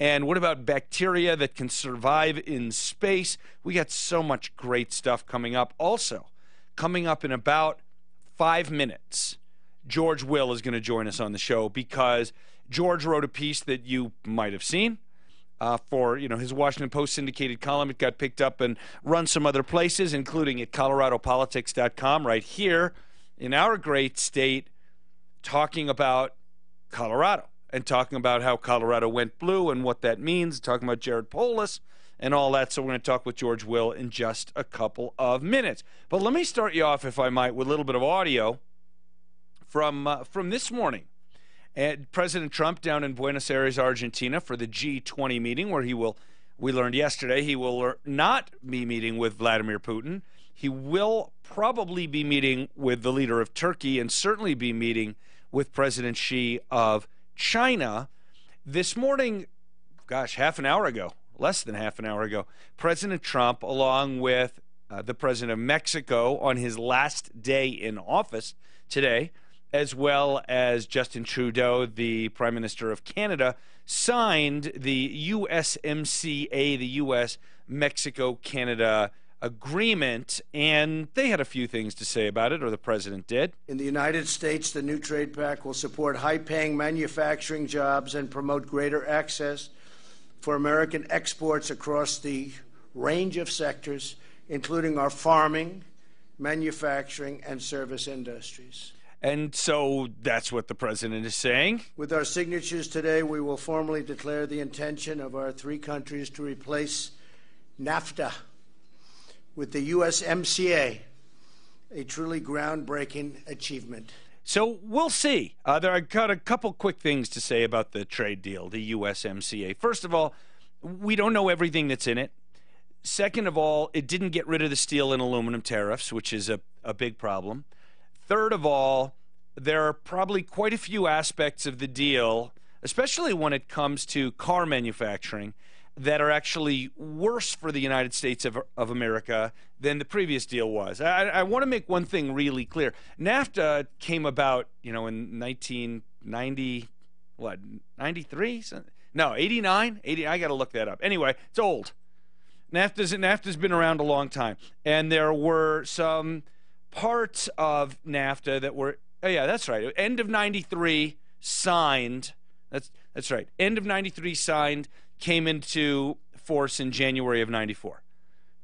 And what about bacteria that can survive in space? We got so much great stuff coming up. Also, coming up in about 5 minutes, George Will is going to join us on the show because George wrote a piece that you might have seen for his Washington Post syndicated column. It got picked up and run some other places, including at coloradopolitics.com right here in our great state, talking about Colorado and talking about how Colorado went blue and what that means, talking about Jared Polis and all that. So we're going to talk with George Will in just a couple of minutes. But let me start you off, if I might, with a little bit of audio from this morning. And President Trump down in Buenos Aires, Argentina, for the G20 meeting, where we learned yesterday, he will not be meeting with Vladimir Putin. He will probably be meeting with the leader of Turkey and certainly be meeting with President Xi of China. This morning, half an hour ago, less than half an hour ago, President Trump, along with the president of Mexico on his last day in office today, as well as Justin Trudeau, the Prime Minister of Canada, signed the USMCA, the U.S.-Mexico-Canada agreement, and they had a few things to say about it, or the president did. In the United States, the new trade pact will support high-paying manufacturing jobs and promote greater access for American exports across the range of sectors, including our farming, manufacturing, and service industries. And so that's what the president is saying. With our signatures today, we will formally declare the intention of our three countries to replace NAFTA with the USMCA, a truly groundbreaking achievement. So we'll see. I've got a couple quick things to say about the trade deal, the USMCA. First of all, we don't know everything that's in it. Second of all, it didn't get rid of the steel and aluminum tariffs, which is a big problem. Third of all, there are probably quite a few aspects of the deal, especially when it comes to car manufacturing, that are actually worse for the United States of America than the previous deal was. I want to make one thing really clear. NAFTA came about, in 1990, 93? No, 89? 80, I got to look that up. Anyway, it's old. NAFTA's been around a long time. And there were some parts of NAFTA that were, that's right, end of 93 signed, that's right, end of 93 signed, came into force in January of 94,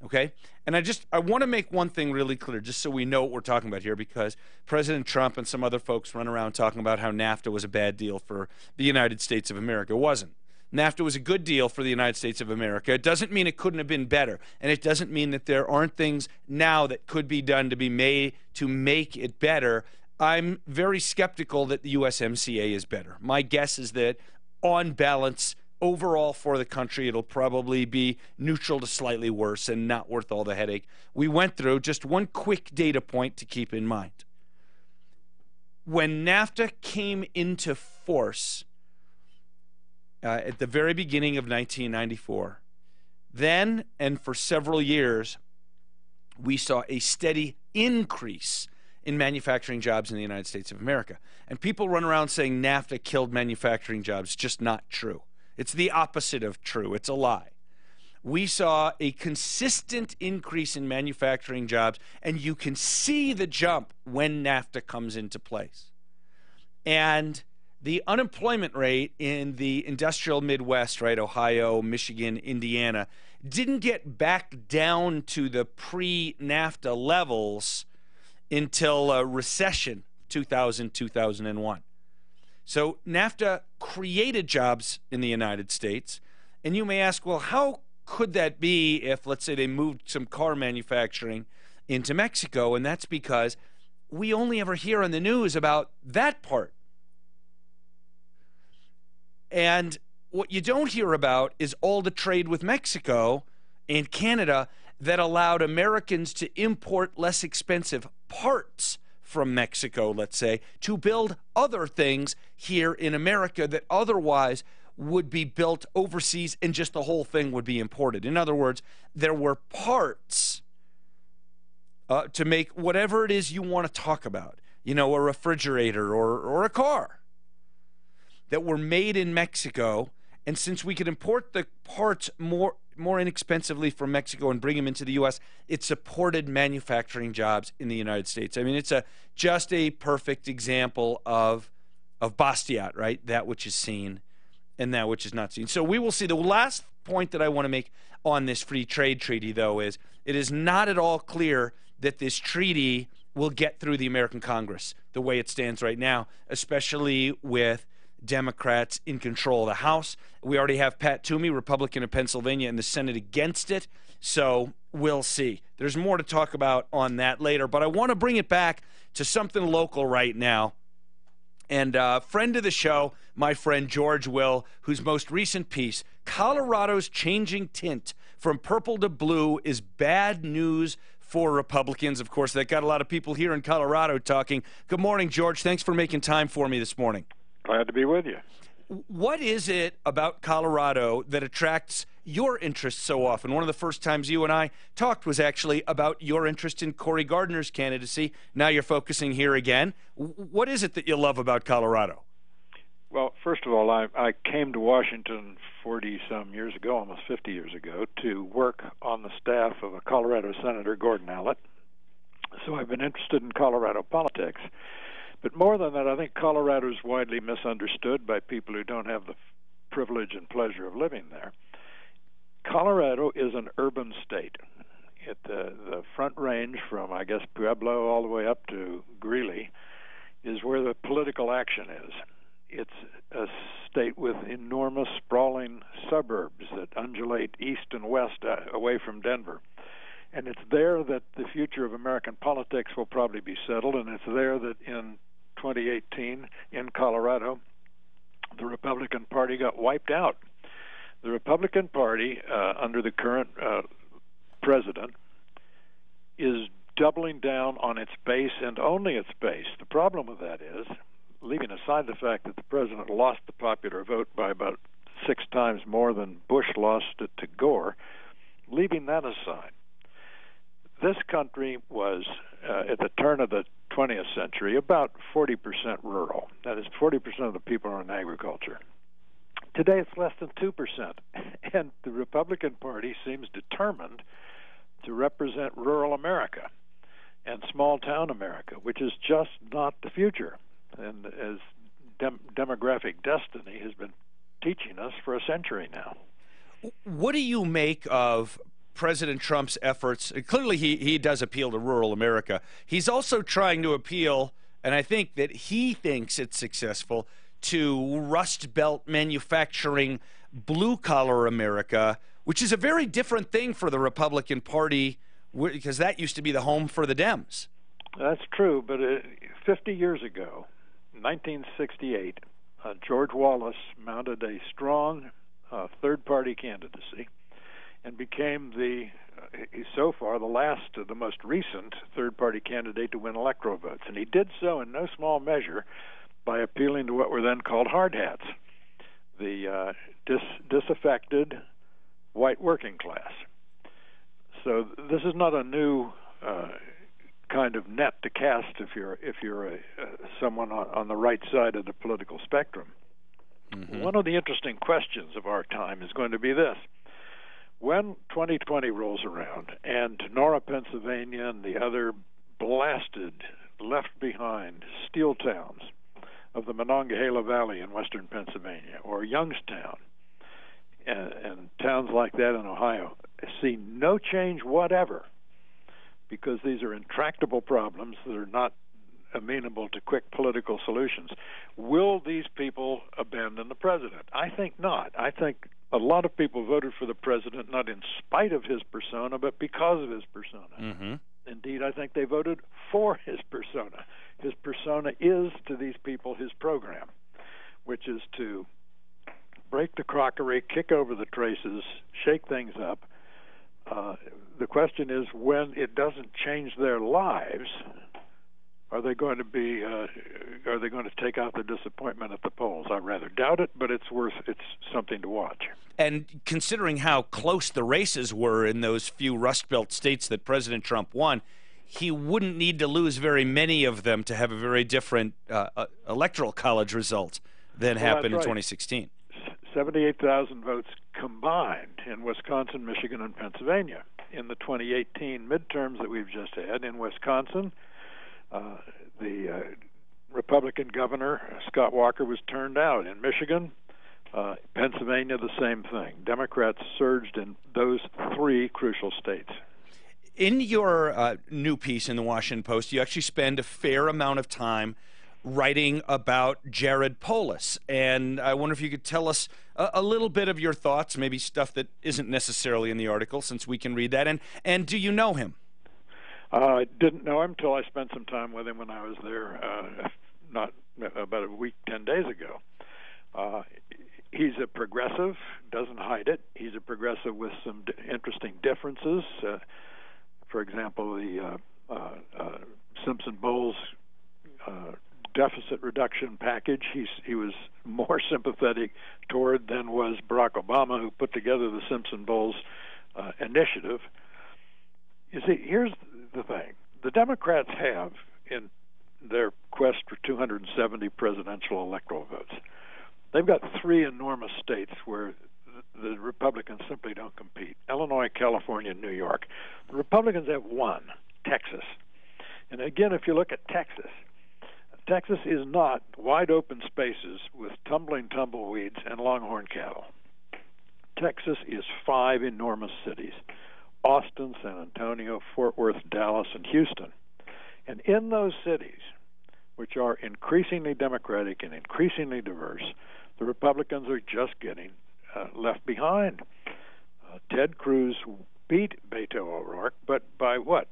okay? And I want to make one thing really clear, just so we know what we're talking about here, because President Trump and some other folks run around talking about how NAFTA was a bad deal for the United States of America. It wasn't. NAFTA was a good deal for the United States of America. It doesn't mean it couldn't have been better, and it doesn't mean that there aren't things now that could be done to be made to make it better. I'm very skeptical that the USMCA is better. My guess is that, on balance, overall for the country, it'll probably be neutral to slightly worse and not worth all the headache we went through. Just one quick data point to keep in mind. When NAFTA came into force, at the very beginning of 1994. Then, and for several years, we saw a steady increase in manufacturing jobs in the United States of America. And people run around saying NAFTA killed manufacturing jobs. Just not true. It's the opposite of true. It's a lie. We saw a consistent increase in manufacturing jobs, and you can see the jump when NAFTA comes into place. And the unemployment rate in the industrial Midwest, right, Ohio, Michigan, Indiana, didn't get back down to the pre-NAFTA levels until recession 2000, 2001. So NAFTA created jobs in the United States. And you may ask, well, how could that be if, let's say, they moved some car manufacturing into Mexico? And that's because we only ever hear on the news about that part. And what you don't hear about is all the trade with Mexico and Canada that allowed Americans to import less expensive parts from Mexico, let's say, to build other things here in America that otherwise would be built overseas and just the whole thing would be imported. In other words, there were parts to make whatever it is you want to talk about, a refrigerator or a car, that were made in Mexico And since we could import the parts more inexpensively from Mexico and bring them into the U.S., it supported manufacturing jobs in the United States. I mean, it's just a perfect example of Bastiat, right? That which is seen and that which is not seen. So we will see. The last point that I want to make on this free trade treaty, though, is it is not at all clear that this treaty will get through the American Congress the way it stands right now, especially with Democrats in control of the House. We already have Pat Toomey, Republican of Pennsylvania, in the Senate against it, so we'll see. There's more to talk about on that later, but I want to bring it back to something local right now. And friend of the show, my friend George Will, whose most recent piece, Colorado's changing tint from purple to blue is bad news for Republicans. Of course, that got a lot of people here in Colorado talking. Good morning, George. Thanks for making time for me this morning. Glad to be with you. What is it about Colorado that attracts your interest so often? One of the first times you and I talked was actually about your interest in Cory Gardner's candidacy. Now you're focusing here again. What is it that you love about Colorado? Well, first of all, I came to Washington 40-some years ago, almost 50 years ago, to work on the staff of a Colorado Senator, Gordon Allott. So I've been interested in Colorado politics. But more than that, I think Colorado is widely misunderstood by people who don't have the privilege and pleasure of living there. Colorado is an urban state. The Front Range from, I guess, Pueblo all the way up to Greeley is where the political action is. It's a state with enormous sprawling suburbs that undulate east and west away from Denver. And it's there that the future of American politics will probably be settled, and it's there that in 2018 in Colorado, the Republican Party got wiped out. The Republican Party, under the current president, is doubling down on its base and only its base. The problem with that is, leaving aside the fact that the president lost the popular vote by about 6 times more than Bush lost it to Gore, leaving that aside, this country was, at the turn of the 20th century, about 40% rural. That is, 40% of the people are in agriculture. Today it's less than 2%, and the Republican Party seems determined to represent rural America and small-town America, which is just not the future, and as demographic destiny has been teaching us for a century now. What do you make of President Trump's efforts? Clearly he does appeal to rural America. He's also trying to appeal, and I think that he thinks it's successful, to Rust Belt manufacturing, blue-collar America, which is a very different thing for the Republican Party, because that used to be the home for the Dems. That's true, but 50 years ago, 1968, George Wallace mounted a strong third-party candidacy and became so far the most recent third-party candidate to win electoral votes. And he did so in no small measure by appealing to what were then called hard hats, the disaffected white working class. So this is not a new kind of net to cast if you're someone on the right side of the political spectrum. Mm-hmm. One of the interesting questions of our time is going to be this. When 2020 rolls around and Nora, Pennsylvania, and the other blasted, left-behind steel towns of the Monongahela Valley in western Pennsylvania, or Youngstown, and towns like that in Ohio, see no change whatever, because these are intractable problems that are not amenable to quick political solutions, will these people abandon the president? I think not. I think a lot of people voted for the president not in spite of his persona, but because of his persona. Mm-hmm. Indeed, I think they voted for his persona. His persona is, to these people, his program, which is to break the crockery, kick over the traces, shake things up. The question is, when it doesn't change their lives, are they going to take out the disappointment at the polls? I rather doubt it, but it's something to watch. And considering how close the races were in those few Rust Belt states that President Trump won, he wouldn't need to lose very many of them to have a very different electoral college result than happened in 2016. 78,000 votes combined in Wisconsin, Michigan, and Pennsylvania. In the 2018 midterms that we've just had in Wisconsin, the Republican governor, Scott Walker, was turned out. In Michigan, Pennsylvania, the same thing. Democrats surged in those three crucial states. In your new piece in the Washington Post, you actually spend a fair amount of time writing about Jared Polis. And I wonder if you could tell us a little bit of your thoughts, maybe stuff that isn't necessarily in the article, since we can read that. And do you know him? I didn't know him till I spent some time with him when I was there, not about a week, 10 days ago. He's a progressive, doesn't hide it. He's a progressive with some interesting differences. For example, the Simpson-Bowles deficit reduction package, he was more sympathetic toward than was Barack Obama, who put together the Simpson-Bowles initiative. You see, here's the thing. The Democrats have, in their quest for 270 presidential electoral votes, they've got three enormous states where the Republicans simply don't compete: Illinois, California, and New York. The Republicans have one, Texas. And again, if you look at Texas, Texas is not wide open spaces with tumbling tumbleweeds and longhorn cattle. Texas is 5 enormous cities: Austin, San Antonio, Fort Worth, Dallas, and Houston. And in those cities, which are increasingly Democratic and increasingly diverse, the Republicans are just getting left behind. Ted Cruz beat Beto O'Rourke, but by what,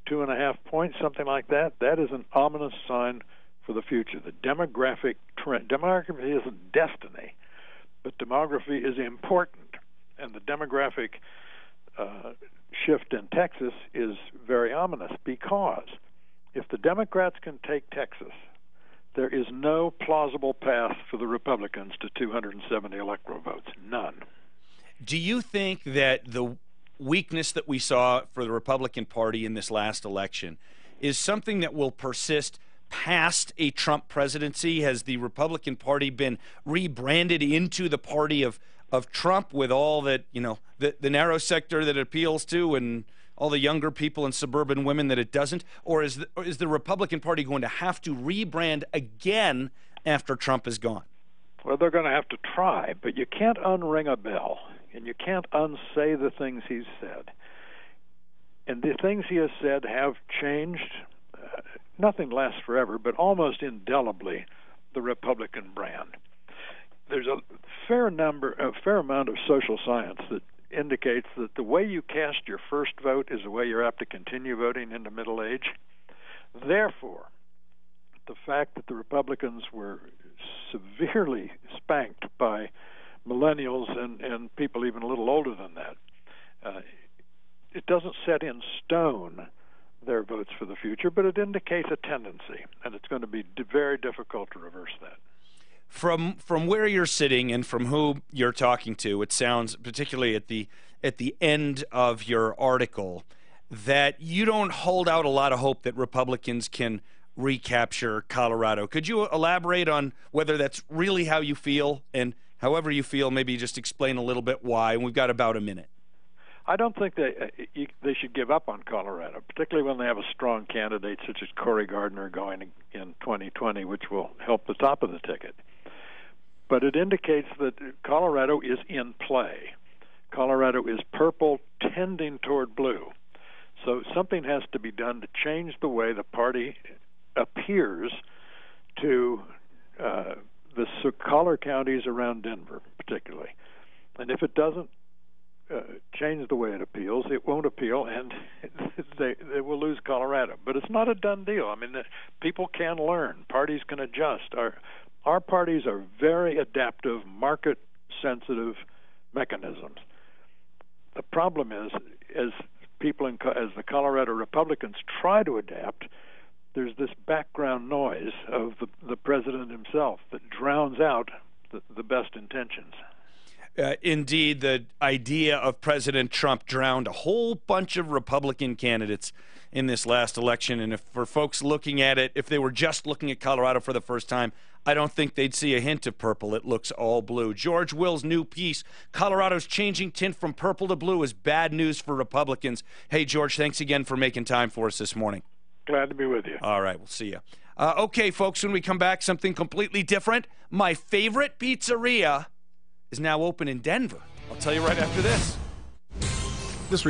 2.5 points, something like that? That is an ominous sign for the future. The demographic trend, demography isn't destiny, but demography is important, and the demographic shift in Texas is very ominous, because if the Democrats can take Texas, there is no plausible path for the Republicans to 270 electoral votes. None. Do you think that the weakness that we saw for the Republican Party in this last election is something that will persist past a Trump presidency? Has the Republican Party been rebranded into the party of Trump, with all that, the narrow sector that it appeals to and all the younger people and suburban women that it doesn't? Or is the Republican Party going to have to rebrand again after Trump is gone? Well, they're going to have to try, but you can't unring a bell, and you can't unsay the things he's said. And the things he has said have changed. Nothing lasts forever, but almost indelibly the Republican brand. There's a fair amount of social science that indicates that the way you cast your first vote is the way you're apt to continue voting into middle age. Therefore, the fact that the Republicans were severely spanked by millennials and people even a little older than that, it doesn't set in stone their votes for the future, but it indicates a tendency, and it's going to be very difficult to reverse that. From where you're sitting and from who you're talking to, it sounds, particularly at the end of your article, that you don't hold out a lot of hope that Republicans can recapture Colorado. Could you elaborate on whether that's really how you feel, and however you feel, maybe just explain a little bit why? And we've got about a minute. I don't think they should give up on Colorado, particularly when they have a strong candidate such as Cory Gardner going in 2020, which will help the top of the ticket. But it indicates that Colorado is in play. Colorado is purple tending toward blue. So something has to be done to change the way the party appears to the collar counties around Denver, particularly. And if it doesn't change the way it appeals, it won't appeal, and they will lose Colorado. But it's not a done deal. I mean, people can learn. Parties can adjust. Our parties are very adaptive, market-sensitive mechanisms. The problem is, as the Colorado Republicans try to adapt, there's this background noise of the president himself that drowns out the best intentions. Indeed, the idea of President Trump drowned a whole bunch of Republican candidates in this last election. And for folks looking at it, if they were just looking at Colorado for the first time, I don't think they'd see a hint of purple. It looks all blue. George Will's new piece, Colorado's changing tint from purple to blue, is bad news for Republicans. Hey, George, thanks again for making time for us this morning. Glad to be with you. All right, we'll see you. Okay, folks, when we come back, something completely different. My favorite pizzeria is now open in Denver. I'll tell you right after this. This